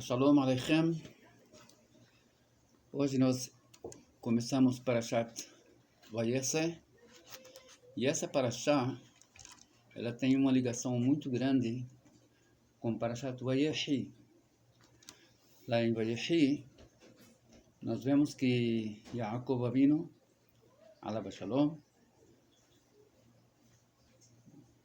Shalom Aleichem. Hoje nós começamos Parashat Vayesé. E essa Parashá, ela tem uma ligação muito grande com Parashat Vayechi. Lá em Vayechi, nós vemos que Yaakov Avinu, Alav Shalom,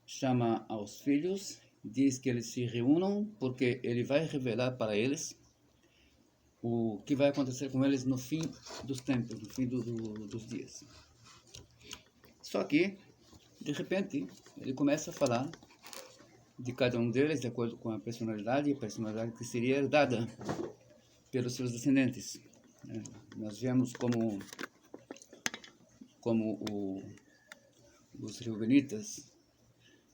chama aos filhos, diz que eles se reúnam porque ele vai revelar para eles o que vai acontecer com eles no fim dos tempos, no fim dos dias. Só que, de repente, ele começa a falar de cada um deles de acordo com a personalidade que seria herdada pelos seus descendentes. Nós vemos como os reubenitas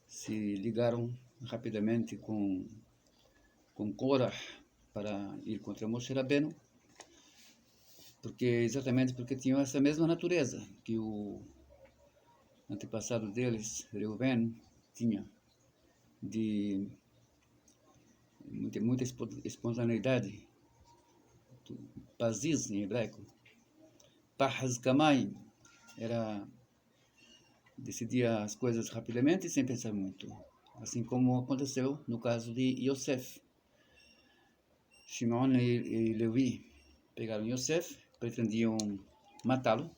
se ligaram rapidamente com Korah para ir contra Moshe Rabbeinu, exatamente porque tinham essa mesma natureza que o antepassado deles, Reuben, tinha, de muita espontaneidade, paziz em hebraico, pahaz kamayim, decidia as coisas rapidamente e sem pensar muito, assim como aconteceu no caso de Yosef. Shimon e Levi pegaram Yosef, pretendiam matá-lo.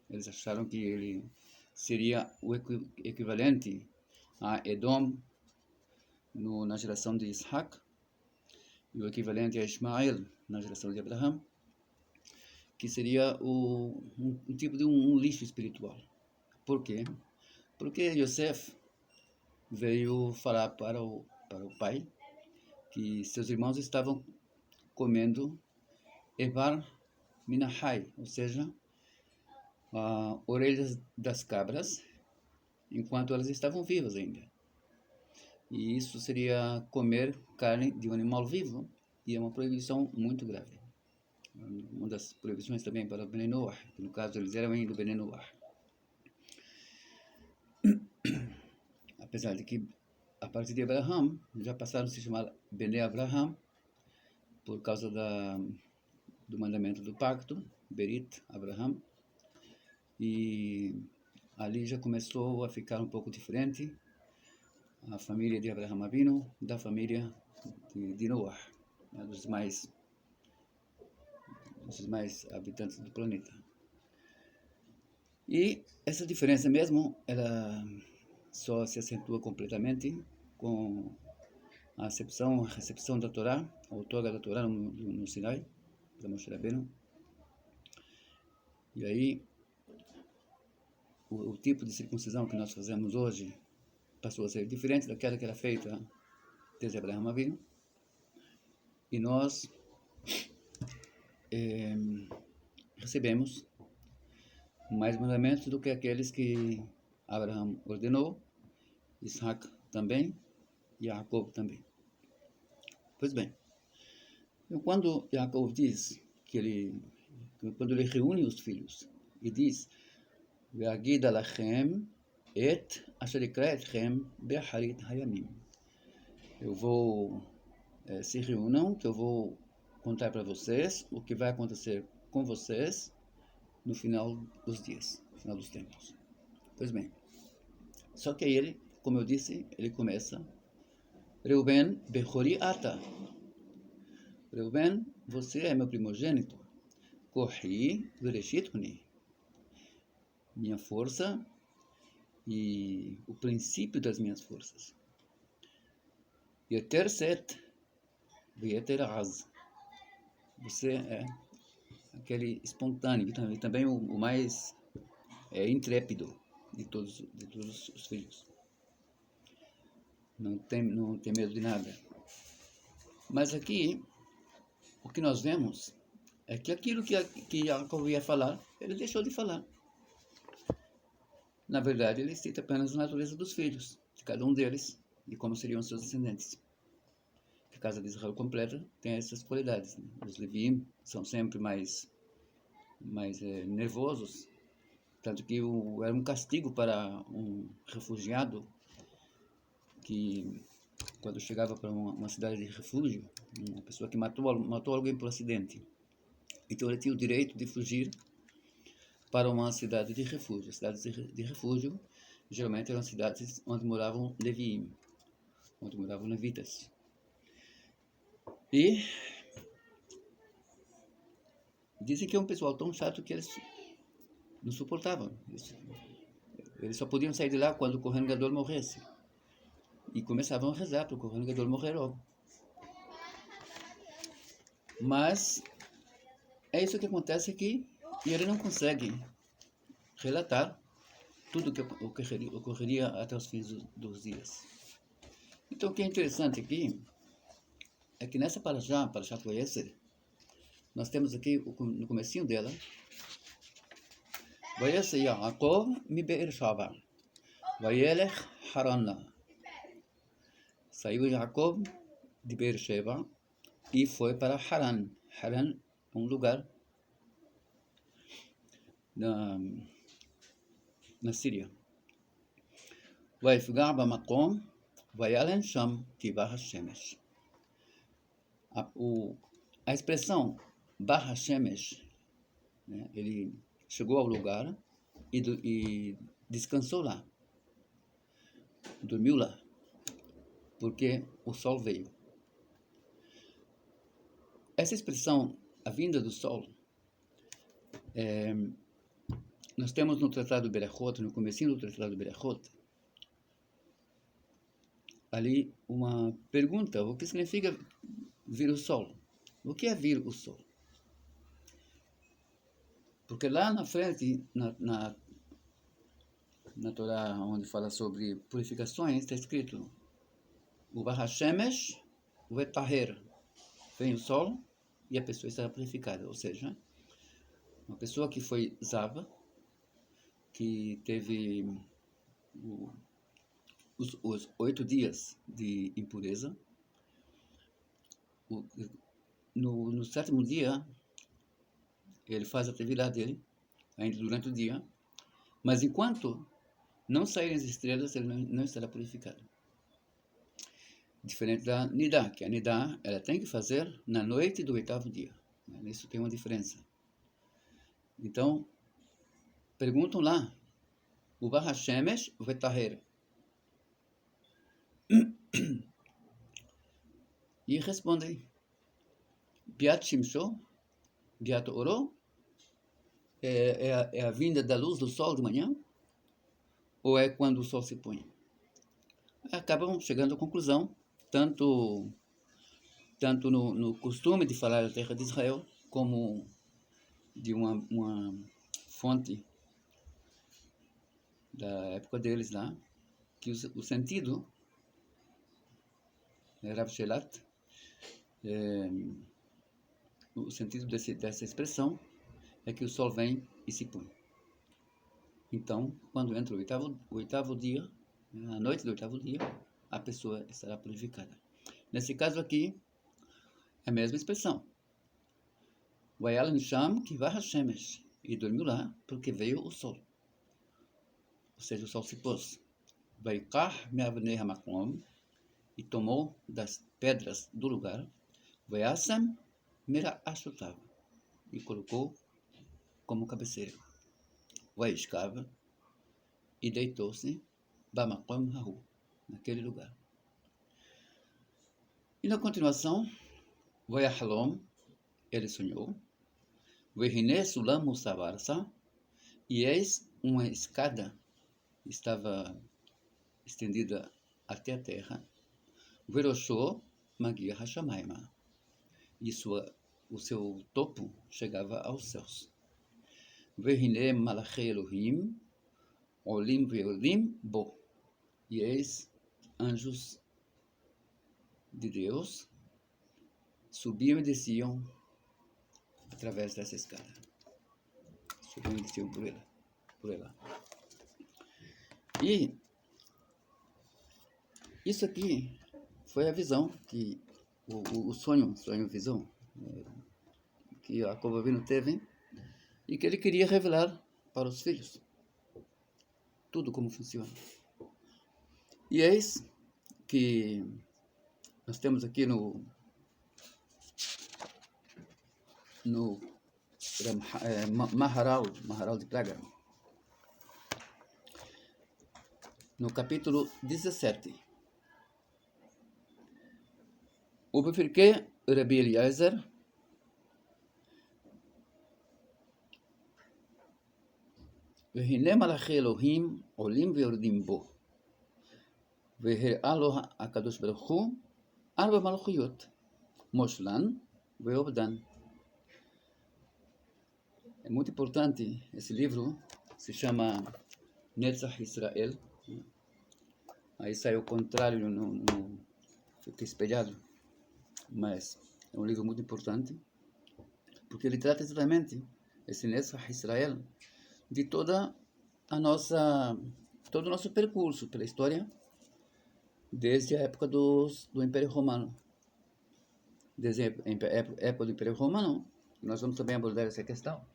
Eles acharam que ele seria o equivalente a Edom na geração de Isaac e o equivalente a Ismael na geração de Abraão, que seria um tipo de um lixo espiritual. Por quê? Porque Yosef veio falar para o pai que seus irmãos estavam comendo Evar Minahai, ou seja, orelhas das cabras, enquanto elas estavam vivas ainda. E isso seria comer carne de um animal vivo, e é uma proibição muito grave. Uma das proibições também para o Bnei Noach, que no caso eles eram ainda o Bnei Noach. Apesar de que, a partir de Abraham, já passaram a se chamar Bnei Abraham, por causa do mandamento do pacto, Berit Abraham, e ali já começou a ficar um pouco diferente a família de Abraham Avinu da família de Noah, dos mais habitantes do planeta. E essa diferença mesmo, ela só se acentua completamente com a recepção da Torá, a outorga da Torá no Sinai, da Moshe Rabbeinu. E aí, o tipo de circuncisão que nós fazemos hoje passou a ser diferente daquela que era feita desde Abraham Avinu. E nós recebemos mais mandamentos do que aqueles que Abraham ordenou, Isaac também, e Jacob também. Pois bem, quando Jacob diz quando ele reúne os filhos e diz Ve'agid alachem et asher ikra etchem be'acharit hayamim, se reúnam, que eu vou contar para vocês o que vai acontecer com vocês no final dos dias, no final dos tempos. Pois bem, só que aí ele, como eu disse, ele começa Reuben bechori ata. Reuben, você é meu primogênito. Kohi vereshit huni. Minha força e o princípio das minhas forças. Yeter set veyeter az. Você é aquele espontâneo e também o mais intrépido de todos os filhos. Não tem medo de nada. Mas aqui, o que nós vemos é que aquilo que Jacob ia falar, ele deixou de falar. Na verdade, ele cita apenas a natureza dos filhos, de cada um deles, e como seriam seus descendentes. A casa de Israel completa tem essas qualidades. Os Leviim são sempre mais nervosos, tanto que era um castigo para um refugiado que quando chegava para uma cidade de refúgio, uma pessoa que matou alguém por acidente. Então ele tinha o direito de fugir para uma cidade de refúgio. Cidades de refúgio geralmente eram cidades onde moravam leviim, onde moravam levitas. E dizem que é um pessoal tão chato que eles não suportavam isso. Eles só podiam sair de lá quando o Kohen Gadol morresse. E começavam a rezar para o Kohen Gadol morrer logo. Mas é isso que acontece aqui, e ele não consegue relatar tudo o que ocorreria até os fins dos dias. Então o que é interessante aqui é que nessa Parashat Vayeser, nós temos aqui no comecinho dela, Vayeser Yaakov mi Be'er Sheva, Vayelech Haran. Saiu Yaakov de Be'er Sheva e foi para Haran. Haran é um lugar na Síria. ויפגע במקום וילן שם כבא השמש. A expressão Barra Shemesh, né, ele chegou ao lugar e descansou lá, dormiu lá, porque o sol veio. Essa expressão, a vinda do sol, nós temos no Tratado Berachot, no comecinho do Tratado Berachot, ali uma pergunta: o que significa vir o sol? O que é vir o sol? Porque lá na frente, na Torá, onde fala sobre purificações, está escrito o Barra Shemesh, o Etaher. Vem o sol e a pessoa estará purificada. Ou seja, uma pessoa que foi Zava, que teve os 8 dias de impureza, no 7º dia, ele faz a atividade dele, ainda durante o dia, mas enquanto não saírem as estrelas, ele não estará purificado. Diferente da Nidá, que a Nidá, ela tem que fazer na noite do 8º dia. Isso tem uma diferença. Então, perguntam lá, o Barra Shemesh, o Vetaher. E respondem, Biat Shimsho, Biat Oro, é a vinda da luz do sol de manhã? Ou é quando o sol se põe? Acabam chegando à conclusão, tanto no costume de falar da terra de Israel, como de uma fonte da época deles lá, que o sentido, Rav Shelat, o sentido dessa expressão é que o sol vem e se põe. Então, quando entra o oitavo dia, na noite do 8º dia, a pessoa estará purificada. Nesse caso aqui, é a mesma expressão. Vayalan Sham Kivah Hashemesh. E dormiu lá porque veio o sol. Ou seja, o sol se pôs. Vaikach me'avnei hamakom. E tomou das pedras do lugar. Vayasam mera'ashotav. E colocou como cabeceira. Vaishkav. E deitou-se bamakom hahu. Naquele lugar. E na continuação, Vayahalom. Ele sonhou. Vehine sulam musavarsa. E eis uma escada estava estendida até a terra. Verosho magia hashamayma. E o seu topo chegava aos céus. Vehine malachei Elohim olim veolim bo. E eis anjos de Deus subiam e desciam através dessa escada. Subiam e desciam por ela. E isso aqui foi a visão que o sonho-visão que Jacob Avinu teve e que ele queria revelar para os filhos. Tudo como funciona. E eis que nós temos aqui no Maharal de Praga, no capítulo 17. ובפרקי רבי אליעזר והנה מלאכי אלוהים עולים ויורדים בו, והראה לו הקדוש ברוך הוא 4 מלכויות, מושלן ועובדן. É muito importante esse livro, se chama Netzach Israel. Aí saiu o contrário, fica espelhado, mas é um livro muito importante, porque ele trata exatamente esse Netzach Israel de todo o nosso percurso pela história, desde a época do Império Romano. Desde a época do Império Romano, nós vamos também abordar essa questão,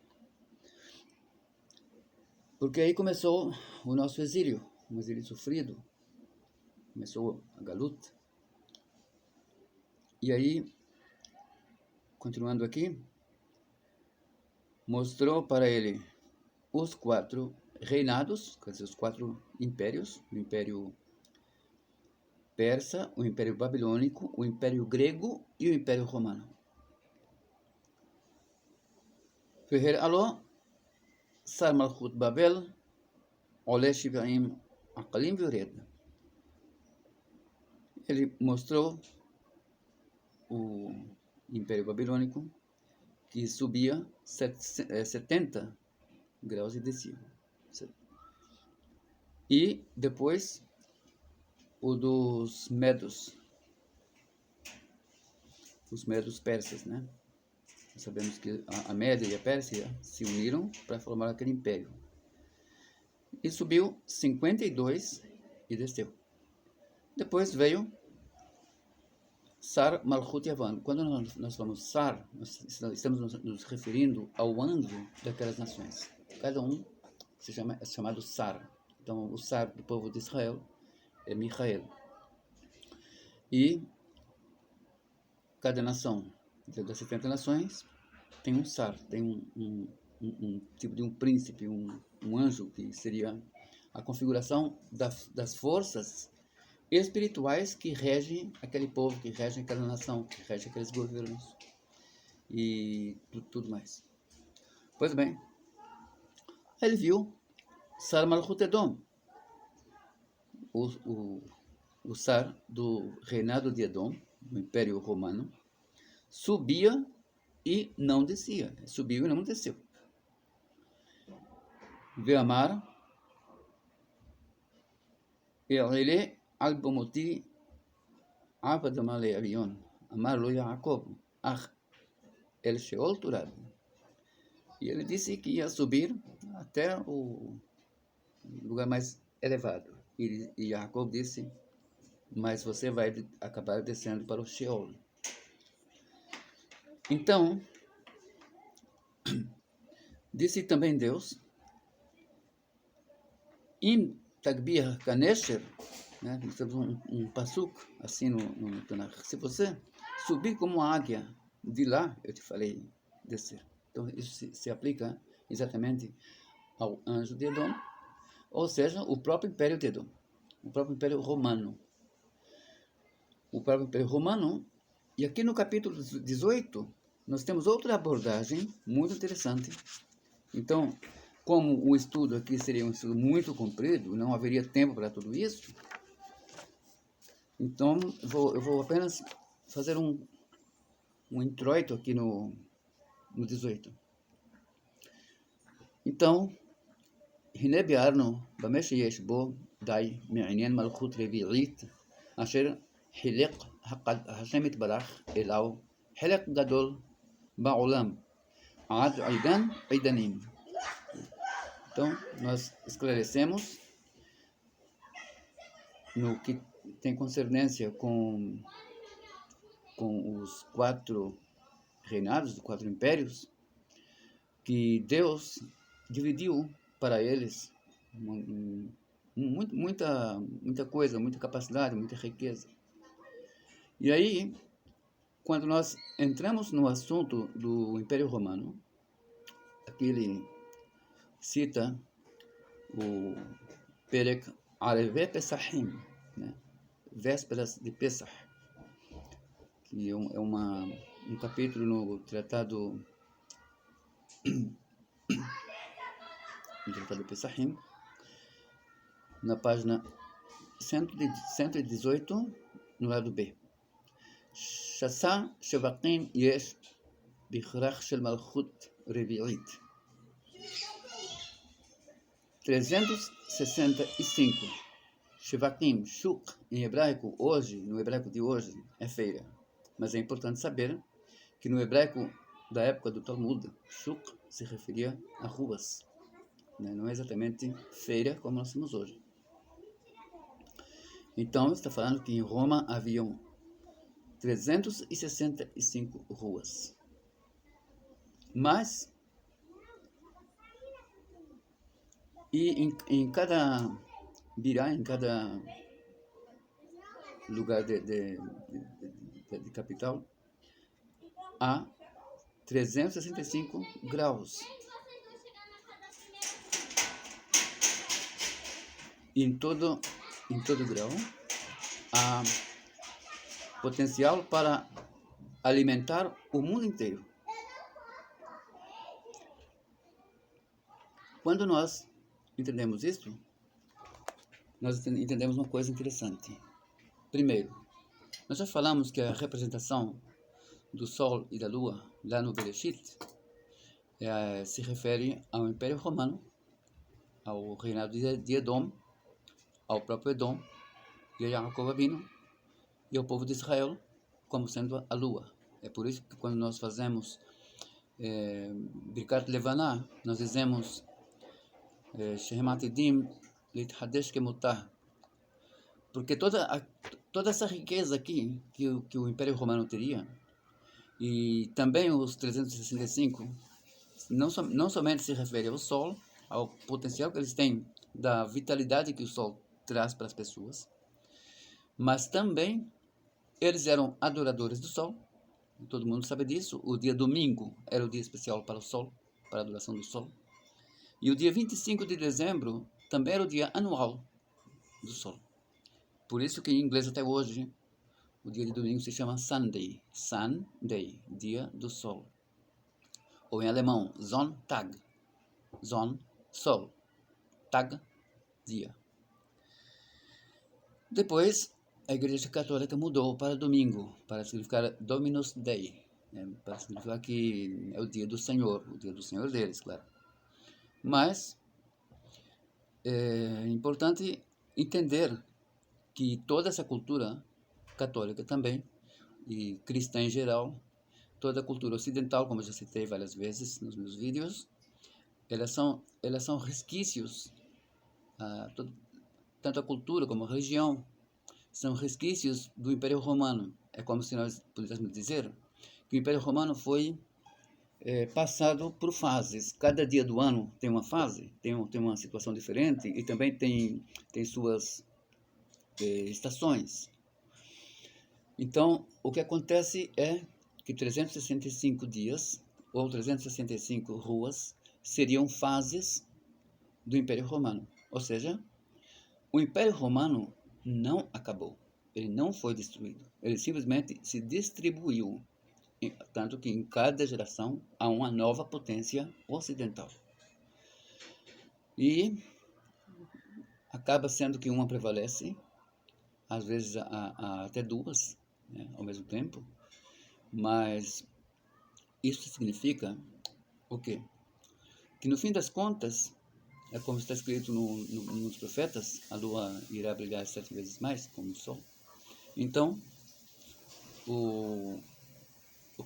porque aí começou o nosso exílio, um exílio sofrido, começou a galuta. E aí, continuando aqui, mostrou para ele os 4 reinados, quer dizer, os 4 impérios, o Império Persa, o Império Babilônico, o Império Grego e o Império Romano. והראלו שר מלכות בבל עולה 70 עקלים ויורד. Ele mostrou o Império Babilônico, que subia 70 graus e descia. E depois o dos Medos, os Medos persas, né? Sabemos que a Média e a Pérsia se uniram para formar aquele império. E subiu 52 e desceu. Depois veio Sar Malchut Yavan. Quando nós falamos Sar, nós estamos nos referindo ao anjo daquelas nações. Cada um é chamado Sar. Então, o Sar do povo de Israel é Michael. E cada nação das 70 nações tem um Sar, tem um tipo de um príncipe, um anjo, que seria a configuração das forças espirituais que regem aquele povo, que regem aquela nação, que regem aqueles governos e tudo mais. Pois bem, ele viu Sar Malchut Edom, o Sar do reinado de Edom, do Império Romano, subia e não descia. Subiu e não desceu. Ve'amar E'ele al bomoti avadam ale avion amar lo Yaakov ach el Sheol turad. E ele disse que ia subir até o lugar mais elevado. E Yaakov disse, mas você vai acabar descendo para o Sheol. Então, disse também Deus, Im tagbir kanesher, né? Nós temos um pasuk assim no Tanakh. Se você subir como a águia, de lá eu te falei descer. Então, isso se aplica exatamente ao anjo de Edom, ou seja, o próprio Império de Edom, o próprio Império Romano. O próprio Império Romano, e aqui no capítulo 18, nós temos outra abordagem muito interessante. Então, como o estudo aqui seria um estudo muito comprido, não haveria tempo para tudo isso, então eu vou apenas fazer um introito aqui no 18. Então, הנה ביארנו במה שיש בו די מעניין מלכות רביעית אשר חילק השם יתברך אליו חלק גדול בעולם עד עידן עידנים. Então, nós esclarecemos no que tem concernência com os 4 reinados, os 4 impérios, que Deus dividiu para eles muita coisa, muita capacidade, muita riqueza. E aí, quando nós entramos no assunto do Império Romano, aqui ele cita o Perek Areve Pesachim, né? Vésperas de Pesach, que é um capítulo no Tratado Pesachim, na página 118, no lado B. Shasa Shevakim Yesh Bichrach Shel Malchut Revi'it. 365. Shevakim, Shuk, em hebraico, hoje, no hebraico de hoje, é feira. Mas é importante saber que no hebraico da época do Talmud, Shuk se referia a ruas, né? Não é exatamente feira como nós temos hoje. Então, está falando que em Roma haviam 365 ruas. Mas, e em cada birá, em cada lugar de capital, há 365 graus. Em todo grau, há potencial para alimentar o mundo inteiro. Quando nós entendemos isso, nós entendemos uma coisa interessante. Primeiro, nós já falamos que a representação do Sol e da Lua, lá no Bereshit, se refere ao Império Romano, ao reinado de Edom, ao próprio Edom, e a Jacob Avinu, e ao povo de Israel, como sendo a Lua. É por isso que quando nós fazemos Birkat Levaná, nós dizemos Shehem Atidim Lithadesh Kemutah, porque toda essa riqueza aqui que o Império Romano teria, e também os 365, não somente se refere ao Sol, ao potencial que eles têm da vitalidade que o Sol traz para as pessoas, mas também eles eram adoradores do Sol. Todo mundo sabe disso. O dia domingo era o dia especial para o Sol, para a adoração do Sol. E o dia 25 de dezembro também era o dia anual do Sol. Por isso que em inglês até hoje, o dia de domingo se chama Sunday. Sunday, dia do Sol. Ou em alemão, Sonntag. Son, Sol. Tag, dia. Depois, a Igreja Católica mudou para domingo, para significar Dominus Dei, para significar que é o dia do Senhor deles, claro. Mas é importante entender que toda essa cultura católica também, e cristã em geral, toda a cultura ocidental, como eu já citei várias vezes nos meus vídeos, elas são resquícios, tanto a cultura como a religião, são resquícios do Império Romano. É como se nós pudéssemos dizer que o Império Romano foi passado por fases. Cada dia do ano tem uma fase, tem uma situação diferente, e também tem suas estações. Então, o que acontece é que 365 dias, ou 365 ruas, seriam fases do Império Romano. Ou seja, o Império Romano não acabou, ele não foi destruído, ele simplesmente se distribuiu, tanto que em cada geração há uma nova potência ocidental. E acaba sendo que uma prevalece, às vezes há até duas, né, ao mesmo tempo, mas isso significa o quê? Que no fim das contas, é como está escrito nos profetas, a lua irá brilhar 7 vezes mais, como o sol. Então, o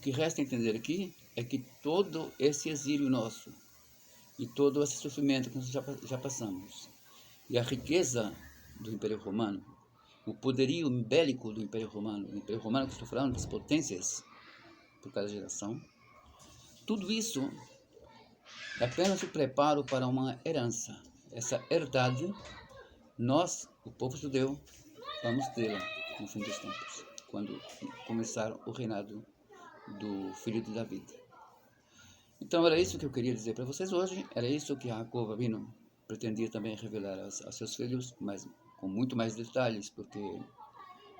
que resta entender aqui é que todo esse exílio nosso, e todo esse sofrimento que nós já passamos, e a riqueza do Império Romano, o poderio bélico do Império Romano que estou falando, das potências por cada geração, tudo isso é apenas o preparo para uma herança. Essa herdade, nós, o povo judeu, vamos tê-la no fim dos tempos. quando começar o reinado do filho de Davi. Então era isso que eu queria dizer para vocês hoje, era isso que Jacob Avinu pretendia também revelar a seus filhos, mas com muito mais detalhes, porque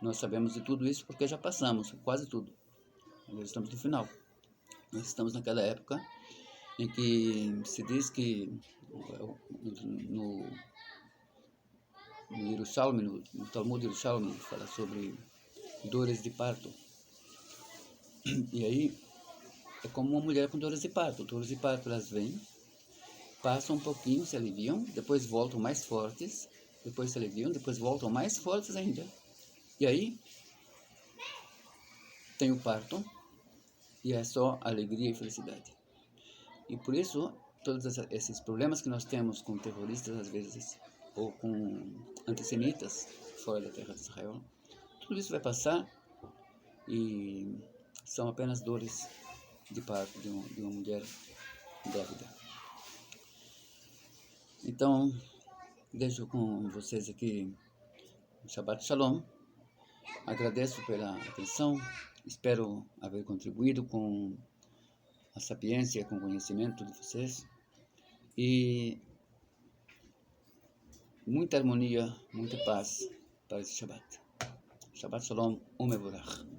nós sabemos de tudo isso porque já passamos quase tudo. Nós estamos no final. Nós estamos naquela época em que se diz que no Yerushalmi, no Talmud Yerushalmi, fala sobre dores de parto. E aí é como uma mulher com dores de parto. Dores de parto, elas vêm, passam um pouquinho, se aliviam, depois voltam mais fortes, depois se aliviam, depois voltam mais fortes ainda. E aí tem o parto, e é só alegria e felicidade. E por isso, todos esses problemas que nós temos com terroristas, às vezes, ou com antissemitas fora da terra de Israel, tudo isso vai passar e são apenas dores de parto de uma mulher grávida. Então, deixo com vocês aqui Shabbat Shalom. Agradeço pela atenção, espero haver contribuído com a sapiência, com o conhecimento de vocês. E muita harmonia, muita paz para esse Shabbat. Shabbat Shalom, Umevorach.